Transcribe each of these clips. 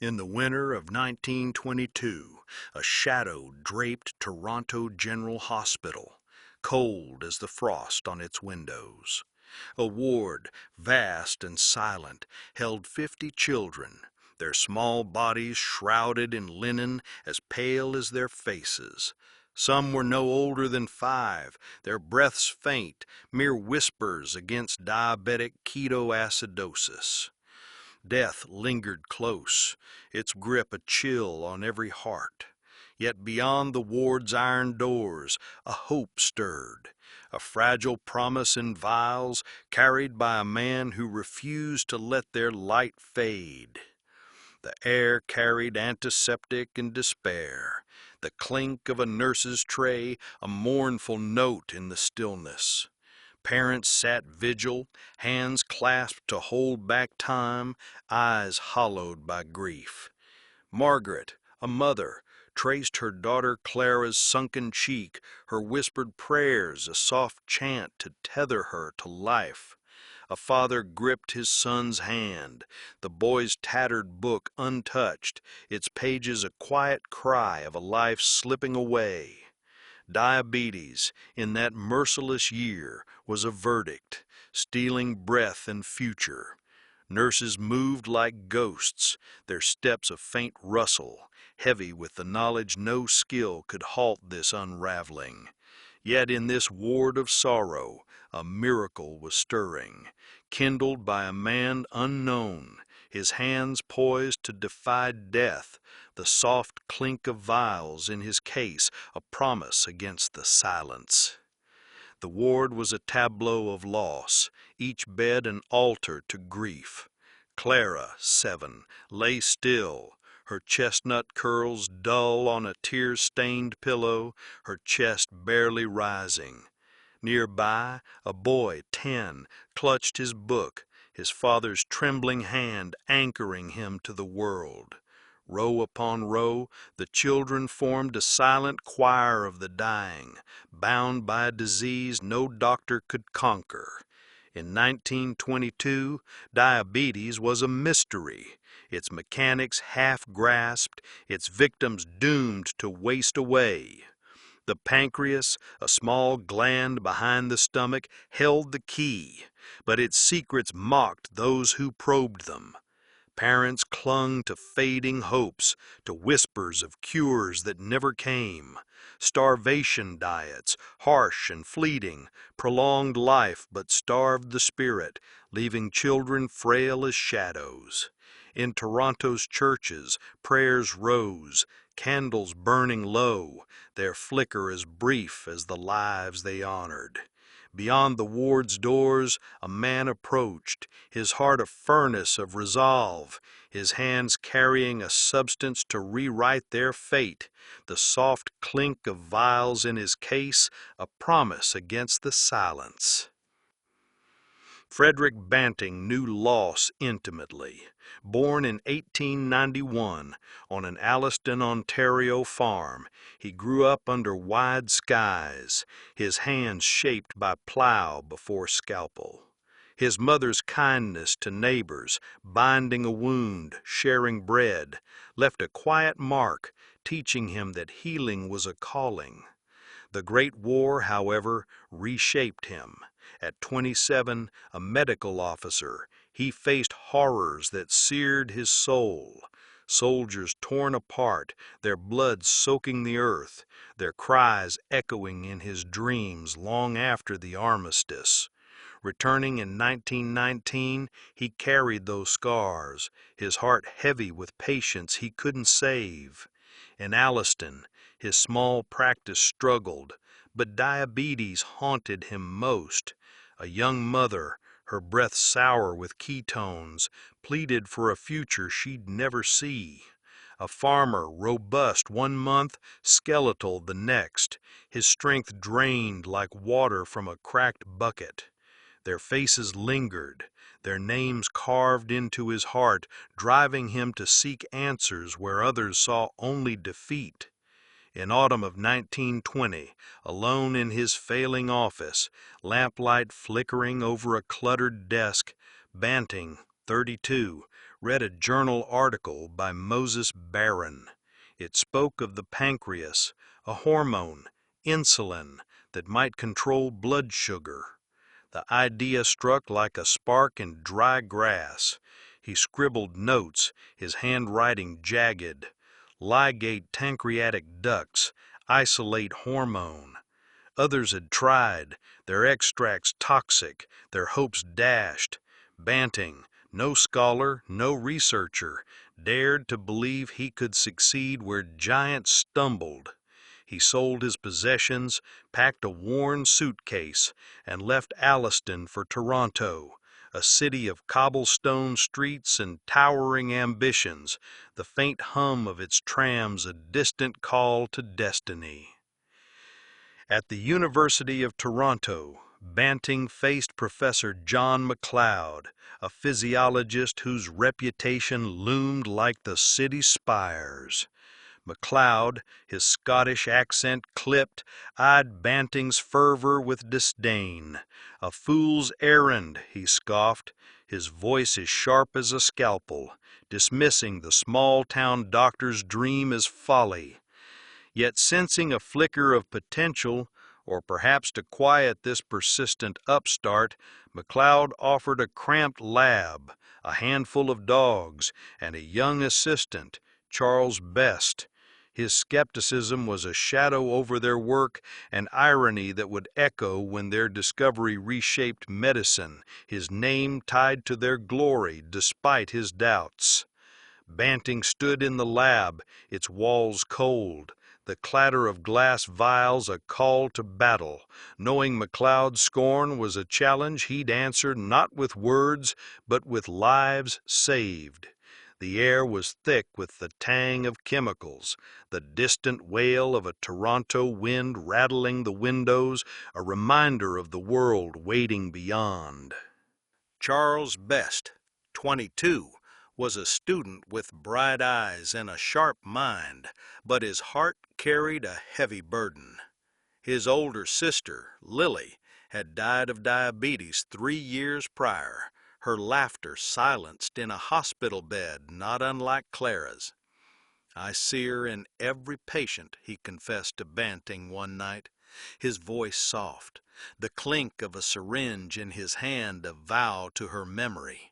In the winter of 1922, a shadow draped Toronto General Hospital, cold as the frost on its windows. A ward, vast and silent, held 50 children, their small bodies shrouded in linen as pale as their faces. Some were no older than 5, their breaths faint, mere whispers against diabetic ketoacidosis. Death lingered close, its grip a chill on every heart. Yet beyond the ward's iron doors, a hope stirred, a fragile promise in vials carried by a man who refused to let their light fade. The air carried antiseptic and despair, the clink of a nurse's tray, a mournful note in the stillness. Parents sat vigil, hands clasped to hold back time, eyes hollowed by grief. Margaret, a mother, traced her daughter Clara's sunken cheek, her whispered prayers a soft chant to tether her to life. A father gripped his son's hand, the boy's tattered book untouched, its pages a quiet cry of a life slipping away. Diabetes, in that merciless year, was a verdict, stealing breath and future. Nurses moved like ghosts, their steps a faint rustle, heavy with the knowledge no skill could halt this unraveling. Yet in this ward of sorrow, a miracle was stirring, kindled by a man unknown, his hands poised to defy death, the soft clink of vials in his case a promise against the silence. The ward was a tableau of loss, each bed an altar to grief. Clara, 7, lay still, her chestnut curls dull on a tear-stained pillow, her chest barely rising. Nearby, a boy, 10, clutched his book, his father's trembling hand anchoring him to the world. Row upon row, the children formed a silent choir of the dying, bound by a disease no doctor could conquer. In 1922, diabetes was a mystery, its mechanics half-grasped, its victims doomed to waste away. The pancreas, a small gland behind the stomach, held the key, but its secrets mocked those who probed them. Parents clung to fading hopes, to whispers of cures that never came. Starvation diets, harsh and fleeting, prolonged life but starved the spirit, leaving children frail as shadows. In Toronto's churches, prayers rose, candles burning low, their flicker as brief as the lives they honored. Beyond the ward's doors, a man approached, his heart a furnace of resolve, his hands carrying a substance to rewrite their fate, the soft clink of vials in his case, a promise against the silence. Frederick Banting knew loss intimately. Born in 1891 on an Alliston, Ontario farm, he grew up under wide skies, his hands shaped by plow before scalpel. His mother's kindness to neighbors, binding a wound, sharing bread, left a quiet mark, teaching him that healing was a calling. The Great War, however, reshaped him. At 27, a medical officer, he faced horrors that seared his soul. Soldiers torn apart, their blood soaking the earth, their cries echoing in his dreams long after the armistice. Returning in 1919, he carried those scars, his heart heavy with patients he couldn't save. In Alliston, his small practice struggled, but diabetes haunted him most. A young mother, her breath sour with ketones, pleaded for a future she'd never see. A farmer, robust 1 month, skeletal the next, his strength drained like water from a cracked bucket. Their faces lingered, their names carved into his heart, driving him to seek answers where others saw only defeat. In autumn of 1920, alone in his failing office, lamplight flickering over a cluttered desk, Banting, 32, read a journal article by Moses Barron. It spoke of the pancreas, a hormone, insulin, that might control blood sugar. The idea struck like a spark in dry grass. He scribbled notes, his handwriting jagged. Ligate pancreatic ducts, isolate hormone. Others had tried, their extracts toxic, their hopes dashed. Banting, no scholar, no researcher, dared to believe he could succeed where giants stumbled. He sold his possessions, packed a worn suitcase, and left Alliston for Toronto, a city of cobblestone streets and towering ambitions, the faint hum of its trams a distant call to destiny. At the University of Toronto, Banting faced Professor John McLeod, a physiologist whose reputation loomed like the city spires. McLeod, his Scottish accent clipped, eyed Banting's fervor with disdain. "A fool's errand," he scoffed, his voice as sharp as a scalpel, dismissing the small-town doctor's dream as folly. Yet sensing a flicker of potential, or perhaps to quiet this persistent upstart, McLeod offered a cramped lab, a handful of dogs, and a young assistant, Charles Best. His skepticism was a shadow over their work, an irony that would echo when their discovery reshaped medicine, his name tied to their glory despite his doubts. Banting stood in the lab, its walls cold, the clatter of glass vials a call to battle, knowing McLeod's scorn was a challenge he'd answer not with words, but with lives saved. The air was thick with the tang of chemicals, the distant wail of a Toronto wind rattling the windows, a reminder of the world waiting beyond. Charles Best, 22, was a student with bright eyes and a sharp mind, but his heart carried a heavy burden. His older sister, Lily, had died of diabetes 3 years prior, her laughter silenced in a hospital bed not unlike Clara's. "I see her in every patient," he confessed to Banting one night, his voice soft, the clink of a syringe in his hand a vow to her memory.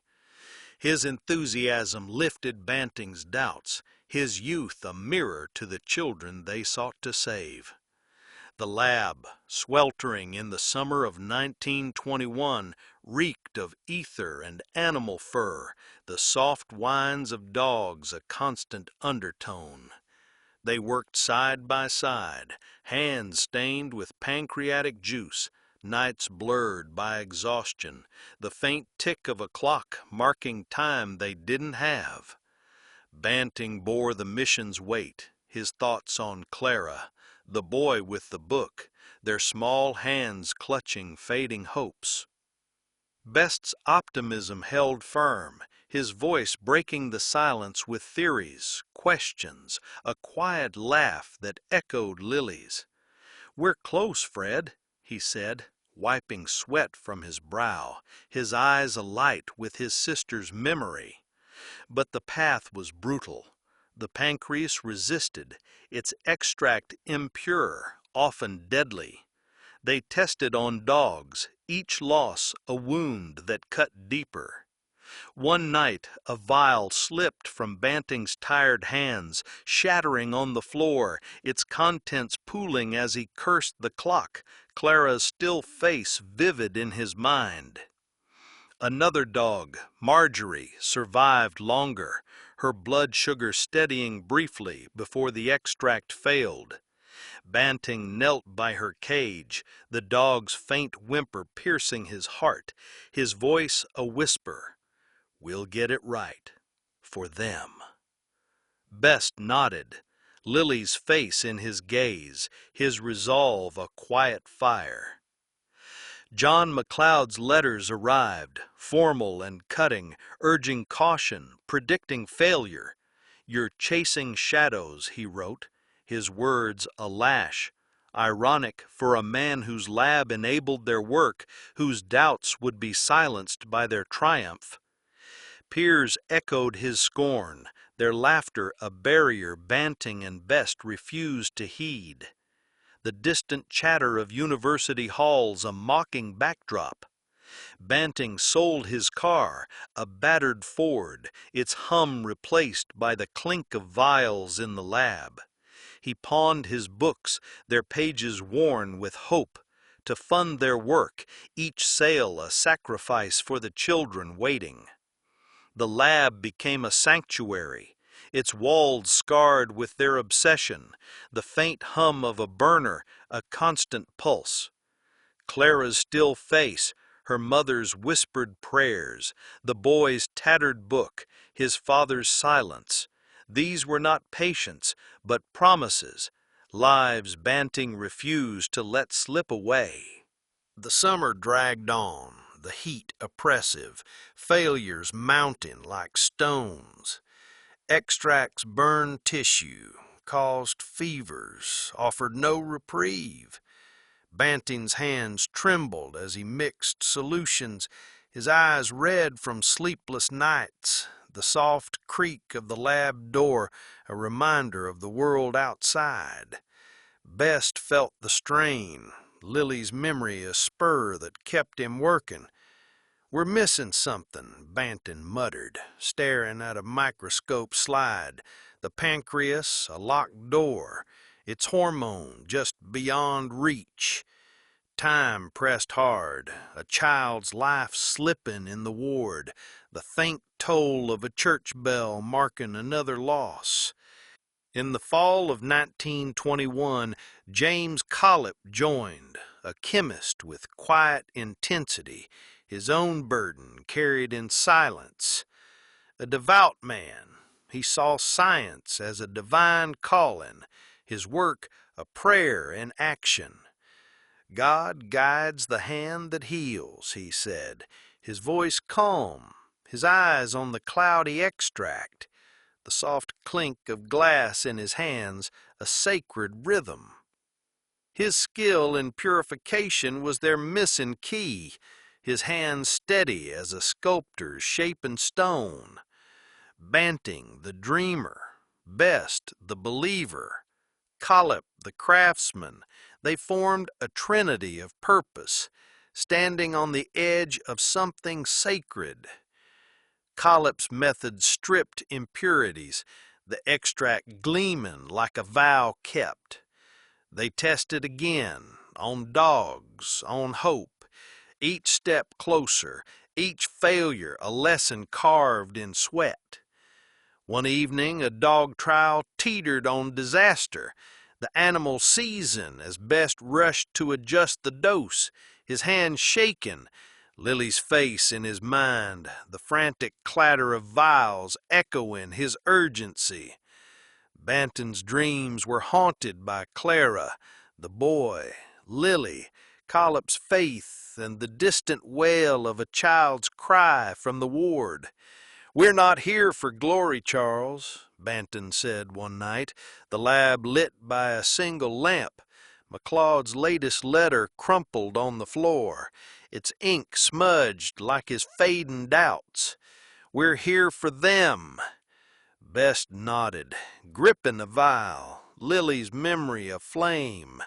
His enthusiasm lifted Banting's doubts, his youth a mirror to the children they sought to save. The lab, sweltering in the summer of 1921, reeked of ether and animal fur, the soft whines of dogs a constant undertone. They worked side by side, hands stained with pancreatic juice, nights blurred by exhaustion, the faint tick of a clock marking time they didn't have. Banting bore the mission's weight, his thoughts on Clara, the boy with the book, their small hands clutching fading hopes. Best's optimism held firm, his voice breaking the silence with theories, questions, a quiet laugh that echoed Lily's. "We're close, Fred," he said, wiping sweat from his brow, his eyes alight with his sister's memory. But the path was brutal. The pancreas resisted, its extract impure, often deadly. They tested on dogs, each loss a wound that cut deeper. One night a vial slipped from Banting's tired hands, shattering on the floor, its contents pooling as he cursed the clock, Clara's still face vivid in his mind. Another dog, Marjorie, survived longer, her blood sugar steadying briefly before the extract failed. Banting knelt by her cage, the dog's faint whimper piercing his heart, his voice a whisper. "We'll get it right. For them." Best nodded, Lily's face in his gaze, his resolve a quiet fire. John McLeod's letters arrived, formal and cutting, urging caution, predicting failure. "You're chasing shadows," he wrote, his words a lash, ironic for a man whose lab enabled their work, whose doubts would be silenced by their triumph. Peers echoed his scorn, their laughter a barrier Banting and Best refused to heed. The distant chatter of university halls a mocking backdrop. Banting sold his car, a battered Ford, its hum replaced by the clink of vials in the lab. He pawned his books, their pages worn with hope, to fund their work, each sale a sacrifice for the children waiting. The lab became a sanctuary, its walls scarred with their obsession, the faint hum of a burner, a constant pulse. Clara's still face, her mother's whispered prayers, the boy's tattered book, his father's silence. These were not patience, but promises, lives Banting refused to let slip away. The summer dragged on, the heat oppressive, failures mounting like stones. Extracts burned tissue, caused fevers, offered no reprieve. Banting's hands trembled as he mixed solutions, his eyes red from sleepless nights, the soft creak of the lab door a reminder of the world outside. Best felt the strain, Lily's memory a spur that kept him working. "We're missing something," Banting muttered, staring at a microscope slide. The pancreas, a locked door, its hormone just beyond reach. Time pressed hard, a child's life slipping in the ward, the faint toll of a church bell marking another loss. In the fall of 1921, James Collip joined, a chemist with quiet intensity, his own burden carried in silence. A devout man, he saw science as a divine calling, his work a prayer in action. "God guides the hand that heals," he said, his voice calm, his eyes on the cloudy extract, the soft clink of glass in his hands a sacred rhythm. His skill in purification was their missing key, his hands steady as a sculptor's shaping stone. Banting, the dreamer, Best, the believer, Collip, the craftsman, they formed a trinity of purpose, standing on the edge of something sacred. Collip's method stripped impurities, the extract gleaming like a vow kept. They tested again, on dogs, on hope, each step closer, each failure a lesson carved in sweat. One evening a dog trial teetered on disaster, the animal seasoned as Best rushed to adjust the dose, his hand shaken, Lily's face in his mind, the frantic clatter of vials echoing his urgency. Banting's dreams were haunted by Clara, the boy, Lily, Collip's faith, and the distant wail of a child's cry from the ward. "We're not here for glory, Charles," Banting said one night, the lab lit by a single lamp. McLeod's latest letter crumpled on the floor, its ink smudged like his fading doubts. "We're here for them." Best nodded, gripping the vial, Lily's memory aflame.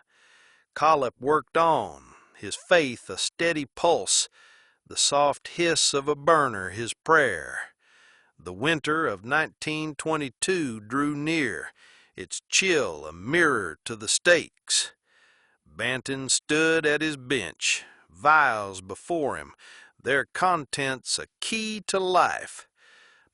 Collip worked on, his faith a steady pulse, the soft hiss of a burner his prayer. The winter of 1922 drew near, its chill a mirror to the stakes. Banting stood at his bench, vials before him, their contents a key to life.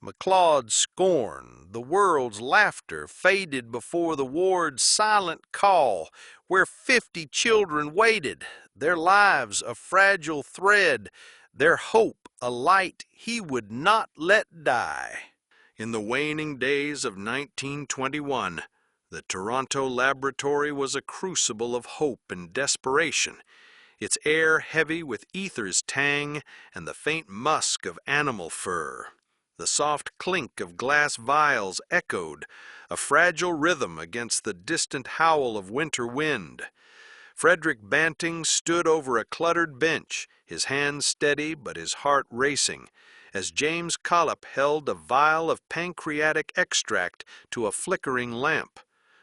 McLeod's scorn, the world's laughter faded before the ward's silent call, where 50 children waited, their lives a fragile thread, their hope a light he would not let die. In the waning days of 1921, the Toronto laboratory was a crucible of hope and desperation, its air heavy with ether's tang and the faint musk of animal fur. The soft clink of glass vials echoed, a fragile rhythm against the distant howl of winter wind. Frederick Banting stood over a cluttered bench, his hands steady but his heart racing, as James Collop held a vial of pancreatic extract to a flickering lamp.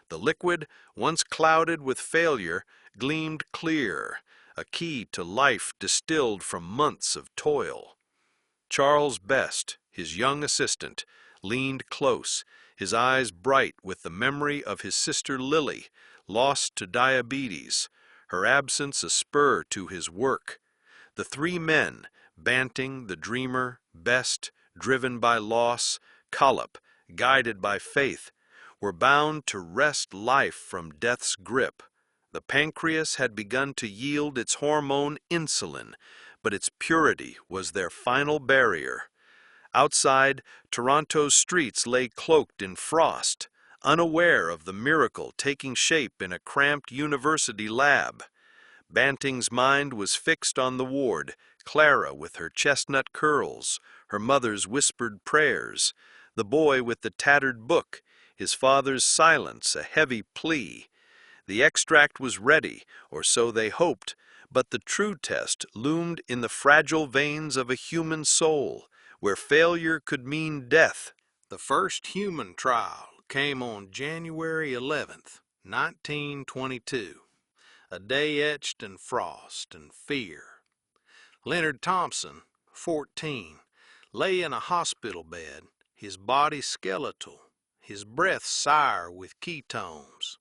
The liquid, once clouded with failure, gleamed clear, a key to life distilled from months of toil. Charles Best, his young assistant, leaned close, his eyes bright with the memory of his sister Lily, lost to diabetes, her absence a spur to his work. The three men, Banting, the dreamer, Best, driven by loss, Collop, guided by faith, were bound to wrest life from death's grip. The pancreas had begun to yield its hormone insulin, but its purity was their final barrier. Outside, Toronto's streets lay cloaked in frost, unaware of the miracle taking shape in a cramped university lab. Banting's mind was fixed on the ward, Clara with her chestnut curls, her mother's whispered prayers, the boy with the tattered book, his father's silence a heavy plea. The extract was ready, or so they hoped, but the true test loomed in the fragile veins of a human soul, where failure could mean death. The first human trial came on January 11th, 1922, a day etched in frost and fear. Leonard Thompson, 14, lay in a hospital bed, his body skeletal, his breath sour with ketones.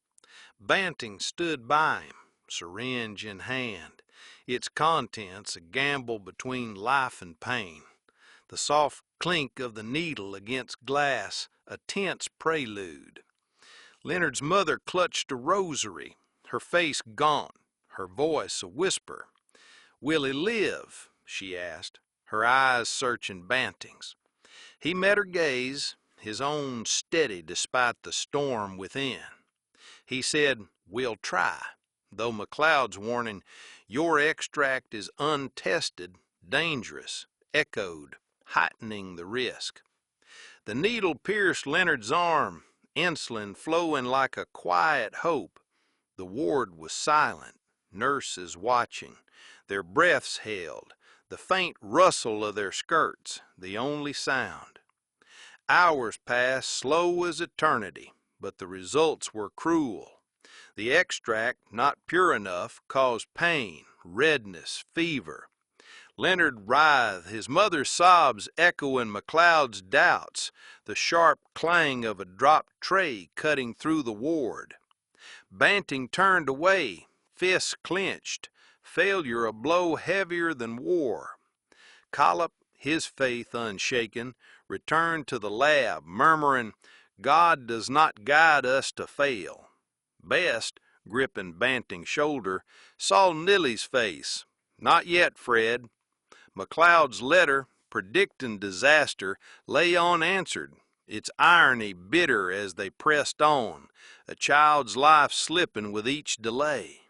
Banting stood by him, syringe in hand, its contents a gamble between life and pain. The soft clink of the needle against glass, a tense prelude. Leonard's mother clutched a rosary, her face gaunt, her voice a whisper. "Will he live?" she asked, her eyes searching Banting's. He met her gaze, his own steady despite the storm within. He said, "We'll try," though McLeod's warning, "Your extract is untested, dangerous," echoed, heightening the risk. The needle pierced Leonard's arm, insulin flowing like a quiet hope. The ward was silent, nurses watching, their breaths held, the faint rustle of their skirts, the only sound. Hours passed slow as eternity, but the results were cruel. The extract, not pure enough, caused pain, redness, fever. Leonard writhed, his mother's sobs echoing McLeod's doubts, the sharp clang of a dropped tray cutting through the ward. Banting turned away, fists clenched, failure a blow heavier than war. Collop, his faith unshaken, returned to the lab, murmuring, "God does not guide us to fail." Best, gripping Banting's shoulder, saw Lily's face. "Not yet, Fred." McLeod's letter, predicting disaster, lay unanswered, its irony bitter as they pressed on, a child's life slipping with each delay.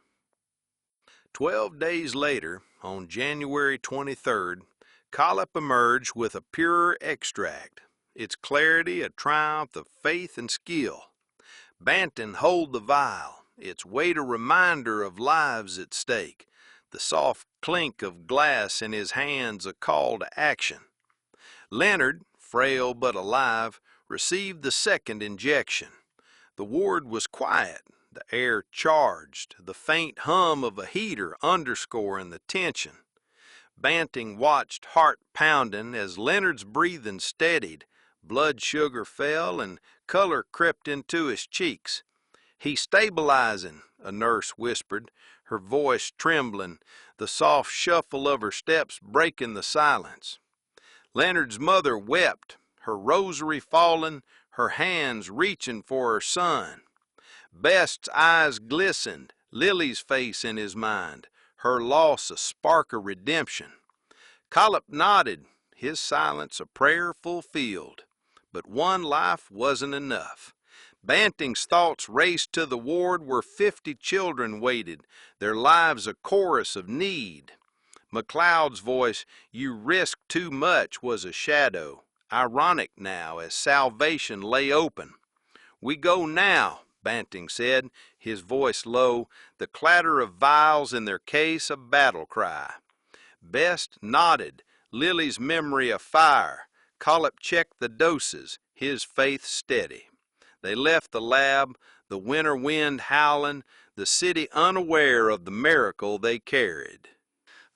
12 days later, on January 23rd, Collop emerged with a purer extract, its clarity a triumph of faith and skill. Banting held the vial, its weight a reminder of lives at stake, the soft clink of glass in his hands a call to action. Leonard, frail but alive, received the second injection. The ward was quiet, the air charged, the faint hum of a heater underscoring the tension. Banting watched, heart pounding, as Leonard's breathing steadied. Blood sugar fell and color crept into his cheeks. "He's stabilizing," a nurse whispered, her voice trembling, the soft shuffle of her steps breaking the silence. Leonard's mother wept, her rosary falling, her hands reaching for her son. Best's eyes glistened, Lily's face in his mind, her loss a spark of redemption. Collop nodded, his silence a prayer fulfilled. But one life wasn't enough. Banting's thoughts raced to the ward where 50 children waited, their lives a chorus of need. McLeod's voice, "You risk too much," was a shadow, ironic now as salvation lay open. "We go now," Banting said, his voice low, the clatter of vials in their case a battle cry. Best nodded, Lily's memory afire. Collip checked the doses, his faith steady. They left the lab, the winter wind howling, the city unaware of the miracle they carried.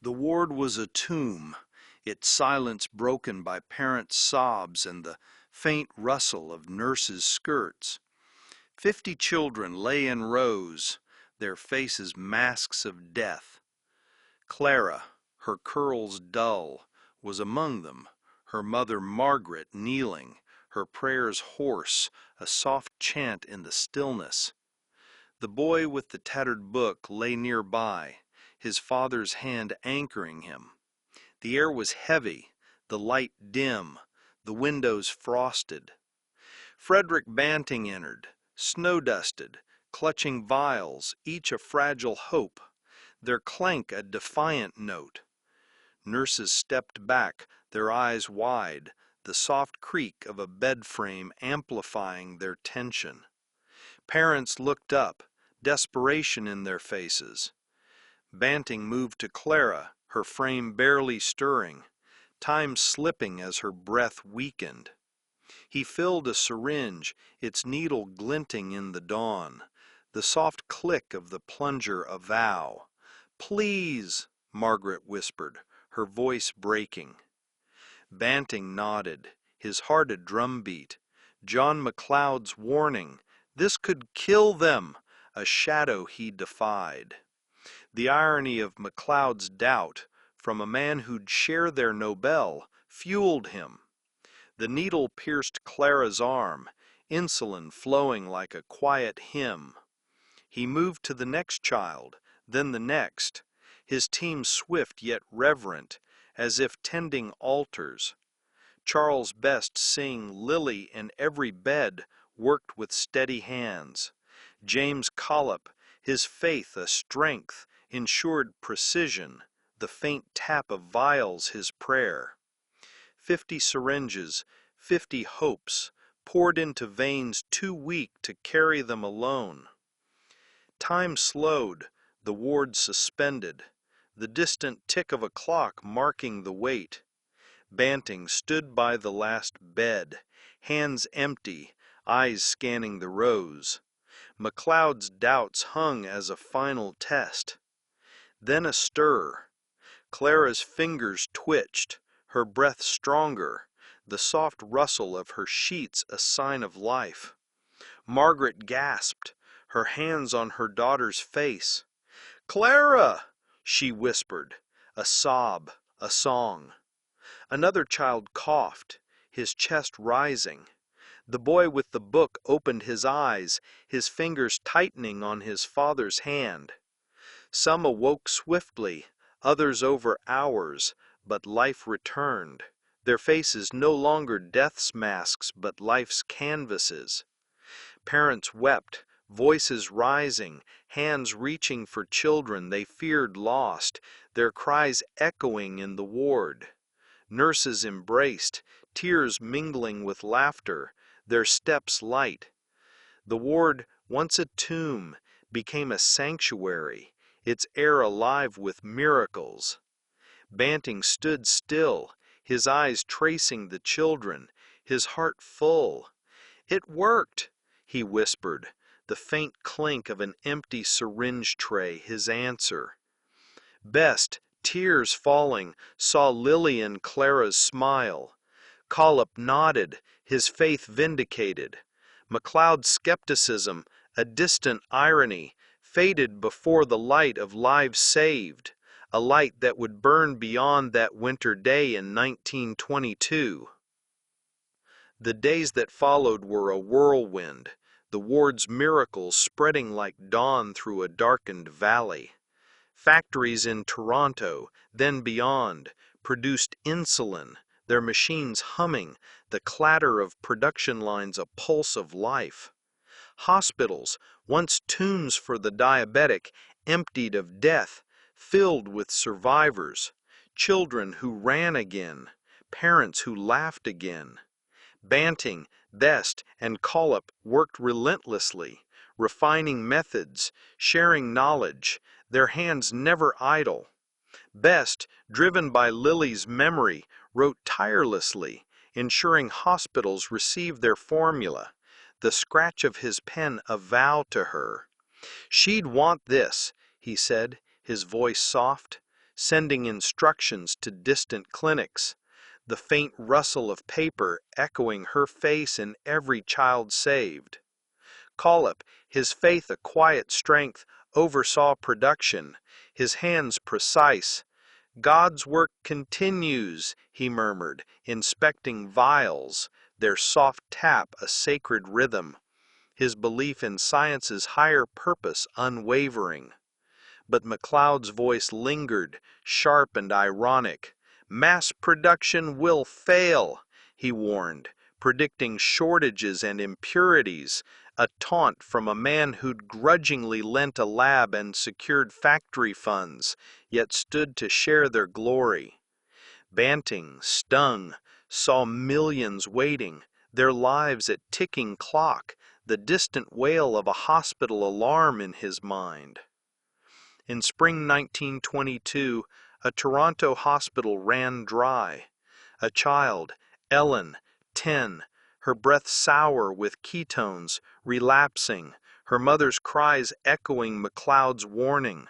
The ward was a tomb, its silence broken by parents' sobs and the faint rustle of nurses' skirts. 50 children lay in rows, their faces masks of death. Clara, her curls dull, was among them, her mother Margaret kneeling, her prayers hoarse, a soft chant in the stillness. The boy with the tattered book lay nearby, his father's hand anchoring him. The air was heavy, the light dim, the windows frosted. Frederick Banting entered, snow-dusted, clutching vials, each a fragile hope, their clank a defiant note. Nurses stepped back, their eyes wide, the soft creak of a bed frame amplifying their tension. Parents looked up, desperation in their faces. Banting moved to Clara, her frame barely stirring, time slipping as her breath weakened. He filled a syringe, its needle glinting in the dawn, the soft click of the plunger a vow. "Please," Margaret whispered, her voice breaking. Banting nodded, his heart a drumbeat. John McLeod's warning, this could kill them, a shadow he defied. The irony of McLeod's doubt, from a man who'd share their Nobel, fueled him. The needle pierced Clara's arm, insulin flowing like a quiet hymn. He moved to the next child, then the next, his team swift yet reverent, as if tending altars. Charles Best seeing Lily in every bed worked with steady hands. James Collip, his faith a strength, ensured precision, the faint tap of vials his prayer. 50 syringes, 50 hopes, poured into veins too weak to carry them alone. Time slowed, the ward suspended, the distant tick of a clock marking the wait. Banting stood by the last bed, hands empty, eyes scanning the rows. McLeod's doubts hung as a final test. Then a stir. Clara's fingers twitched, her breath stronger, the soft rustle of her sheets a sign of life. Margaret gasped, her hands on her daughter's face. "Clara!" she whispered, a sob, a song. Another child coughed, his chest rising. The boy with the book opened his eyes, his fingers tightening on his father's hand. Some awoke swiftly, others over hours, but life returned, their faces no longer death's masks but life's canvases. Parents wept, voices rising, hands reaching for children they feared lost, their cries echoing in the ward. Nurses embraced, tears mingling with laughter, their steps light. The ward, once a tomb, became a sanctuary, its air alive with miracles. Banting stood still, his eyes tracing the children, his heart full. "It worked," he whispered, the faint clink of an empty syringe tray his answer. Best, tears falling, saw Lily and Clara's smile. Collip nodded, his faith vindicated. McLeod's skepticism, a distant irony, faded before the light of lives saved, a light that would burn beyond that winter day in 1922. The days that followed were a whirlwind, the ward's miracles spreading like dawn through a darkened valley. Factories in Toronto, then beyond, produced insulin, their machines humming, the clatter of production lines a pulse of life. Hospitals, once tombs for the diabetic, emptied of death, filled with survivors, children who ran again, parents who laughed again. Banting, Best, and Collip worked relentlessly, refining methods, sharing knowledge, their hands never idle. Best, driven by Lily's memory, wrote tirelessly, ensuring hospitals received their formula, the scratch of his pen a vow to her. She'd want this, he said, his voice soft, sending instructions to distant clinics, the faint rustle of paper echoing her face in every child saved. Collip, his faith a quiet strength, oversaw production, his hands precise. God's work continues, he murmured, inspecting vials, their soft tap a sacred rhythm, his belief in science's higher purpose unwavering. But McLeod's voice lingered, sharp and ironic. Mass production will fail, he warned, predicting shortages and impurities, a taunt from a man who'd grudgingly lent a lab and secured factory funds, yet stood to share their glory. Banting, stung, saw millions waiting, their lives at ticking clock, the distant wail of a hospital alarm in his mind. In spring 1922, a Toronto hospital ran dry. A child, Ellen, 10, her breath sour with ketones, relapsing, her mother's cries echoing McLeod's warning.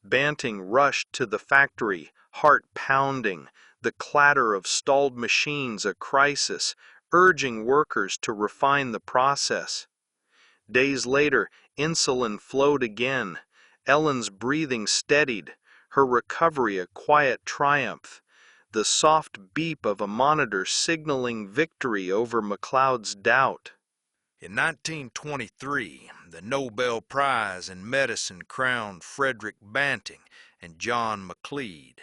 Banting rushed to the factory, heart pounding, the clatter of stalled machines a crisis, urging workers to refine the process. Days later, insulin flowed again. Ellen's breathing steadied, her recovery a quiet triumph, the soft beep of a monitor signaling victory over McLeod's doubt. In 1923, the Nobel Prize in Medicine crowned Frederick Banting and John McLeod,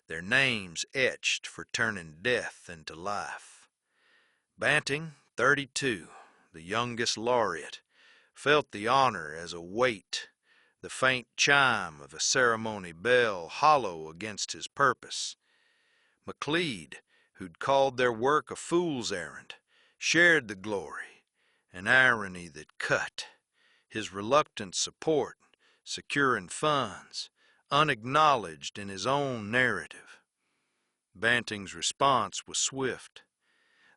their names etched for turning death into life. Banting, 32, the youngest laureate, felt the honor as a weight, the faint chime of a ceremony bell hollow against his purpose. McLeod, who'd called their work a fool's errand, shared the glory, an irony that cut, his reluctant support, securing funds, unacknowledged in his own narrative. Banting's response was swift.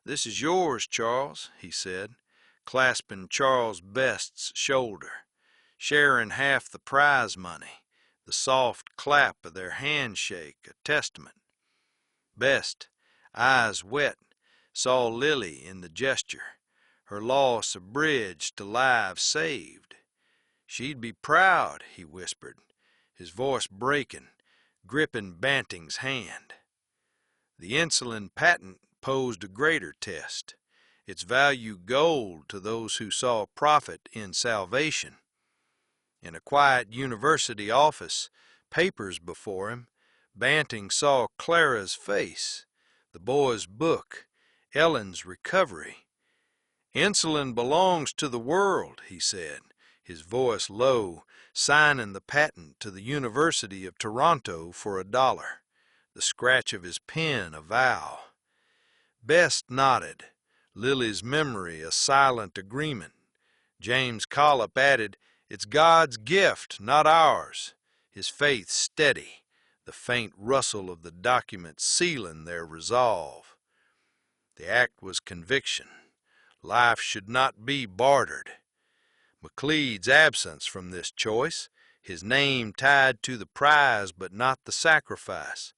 "This is yours, Charles," he said, clasping Charles Best's shoulder, sharing half the prize money, the soft clap of their handshake a testament. Best, eyes wet, saw Lily in the gesture, her loss a bridge to lives saved. She'd be proud, he whispered, his voice breaking, gripping Banting's hand. The insulin patent posed a greater test, its value gold to those who saw profit in salvation. In a quiet university office, papers before him, Banting saw Clara's face, the boy's book, Ellen's recovery. "Insulin belongs to the world," he said, his voice low, signing the patent to the University of Toronto for $1, the scratch of his pen a vow. Best nodded, Lily's memory a silent agreement. James Collip added, "It's God's gift, not ours," his faith steady, the faint rustle of the document sealing their resolve. The act was conviction. Life should not be bartered. McLeod's absence from this choice, his name tied to the prize but not the sacrifice,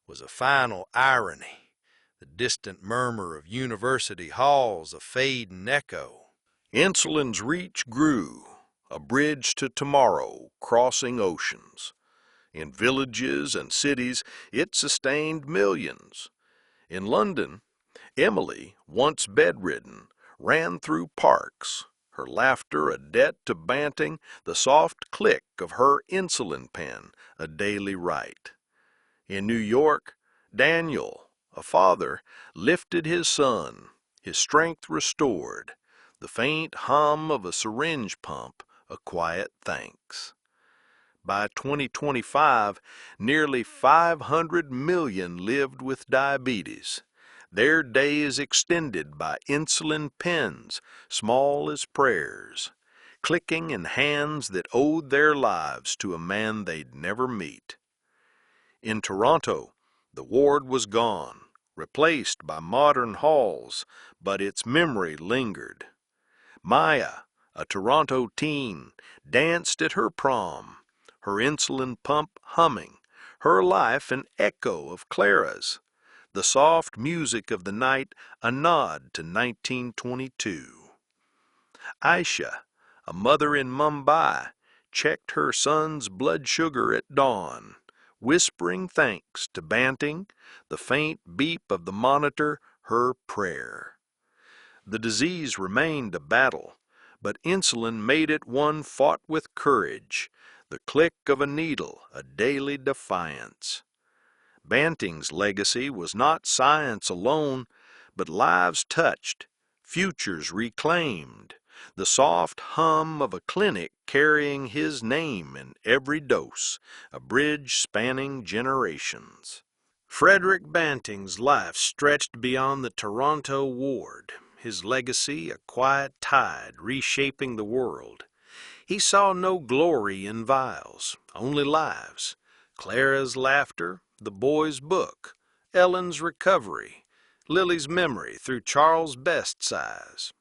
was a final irony, the distant murmur of university halls a fading echo. Insulin's reach grew, a bridge to tomorrow crossing oceans. In villages and cities, it sustained millions. In London, Emily, once bedridden, ran through parks, her laughter a debt to Banting, the soft click of her insulin pen a daily rite. In New York, Daniel, a father, lifted his son, his strength restored, the faint hum of a syringe pump a quiet thanks. By 2025, nearly 500 million lived with diabetes, their days extended by insulin pens, small as prayers, clicking in hands that owed their lives to a man they'd never meet. In Toronto, the ward was gone, replaced by modern halls, but its memory lingered. Maya, a Toronto teen, danced at her prom, her insulin pump humming, her life an echo of Clara's, the soft music of the night a nod to 1922. Aisha, a mother in Mumbai, checked her son's blood sugar at dawn, whispering thanks to Banting, the faint beep of the monitor her prayer. The disease remained a battle, but insulin made it one fought with courage, the click of a needle a daily defiance. Banting's legacy was not science alone, but lives touched, futures reclaimed, the soft hum of a clinic carrying his name in every dose, a bridge spanning generations. Frederick Banting's life stretched beyond the Toronto ward, his legacy a quiet tide reshaping the world. He saw no glory in Vials, only lives. Clara's laughter, the boy's book, Ellen's recovery, Lily's memory through Charles Best's eyes.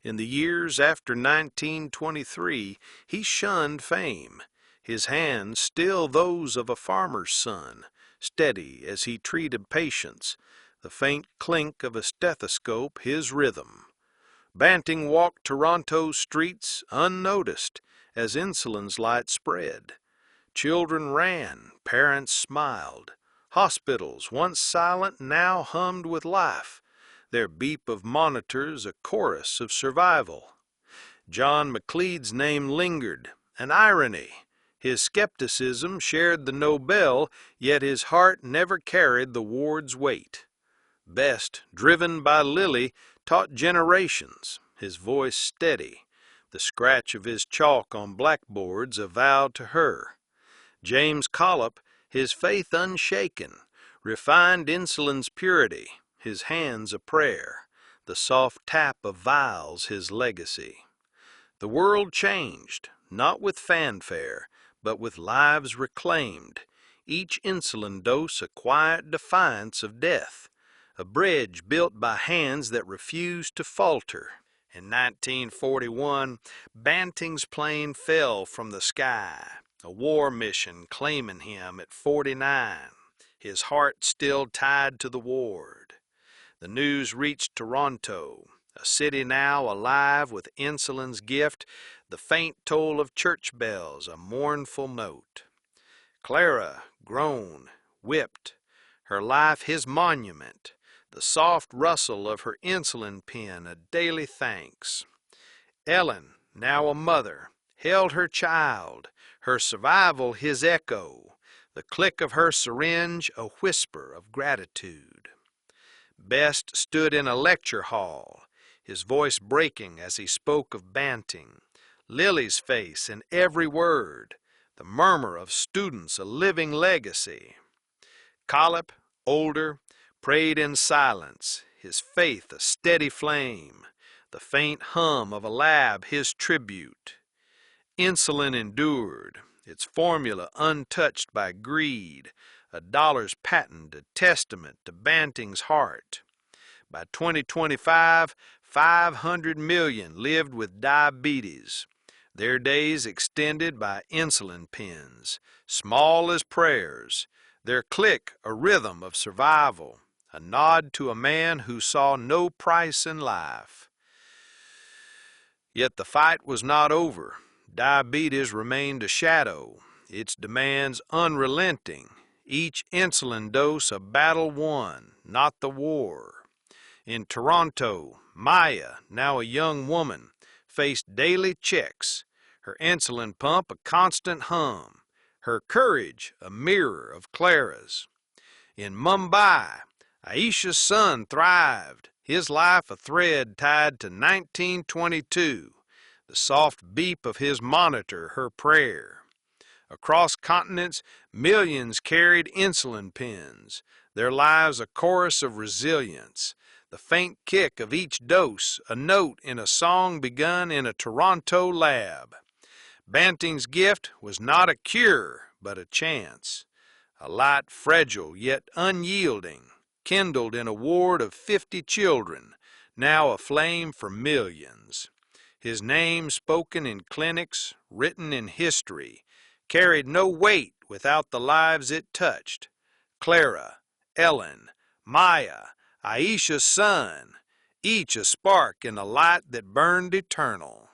In the years after 1923, he shunned fame, his hands still those of a farmer's son, steady as he treated patients, the faint clink of a stethoscope his rhythm. Banting walked Toronto's streets unnoticed as insulin's light spread. Children ran, parents smiled. Hospitals, once silent, now hummed with life, their beep of monitors a chorus of survival. John McLeod's name lingered, an irony. His skepticism shared the Nobel, yet his heart never carried the ward's weight. Best, driven by Lily, taught generations, his voice steady, the scratch of his chalk on blackboards a vow to her. James Collop, his faith unshaken, refined insulin's purity, his hands a prayer, the soft tap of Vials his legacy. The world changed, not with fanfare, but with lives reclaimed, each insulin dose a quiet defiance of death, a bridge built by hands that refused to falter. In 1941, Banting's plane fell from the sky, a war mission claiming him at 49, his heart still tied to the ward. The news reached Toronto, a city now alive with insulin's gift, the faint toll of church bells a mournful note. Clara, grown, whipped, her life his monument, the soft rustle of her insulin pen a daily thanks. Ellen, now a mother, held her child, her survival his echo, the click of her syringe a whisper of gratitude. Best stood in a lecture hall, his voice breaking as he spoke of Banting, Lily's face in every word, the murmur of students a living legacy. Collop, older, prayed in silence, his faith a steady flame, the faint hum of a lab his tribute. Insulin endured, its formula untouched by greed, a dollar's patent a testament to Banting's heart. By 2025, 500 million lived with diabetes, their days extended by insulin pens, small as prayers, their click a rhythm of survival, a nod to a man who saw no price in life. Yet the fight was not over. Diabetes remained a shadow, its demands unrelenting, each insulin dose a battle won, not the war. In Toronto, Maya, now a young woman, faced daily checks, her insulin pump a constant hum, her courage a mirror of Clara's. In Mumbai, Aisha's son thrived, his life a thread tied to 1922, the soft beep of his monitor her prayer. Across continents, millions carried insulin pens, their lives a chorus of resilience, the faint kick of each dose a note in a song begun in a Toronto lab. Banting's gift was not a cure, but a chance, A light fragile yet unyielding, kindled in a ward of 50 children, now aflame for millions. His name spoken in clinics, written in history, carried no weight without the lives it touched. Clara, Ellen, Maya, Aisha's son, each a spark in a light that burned eternal.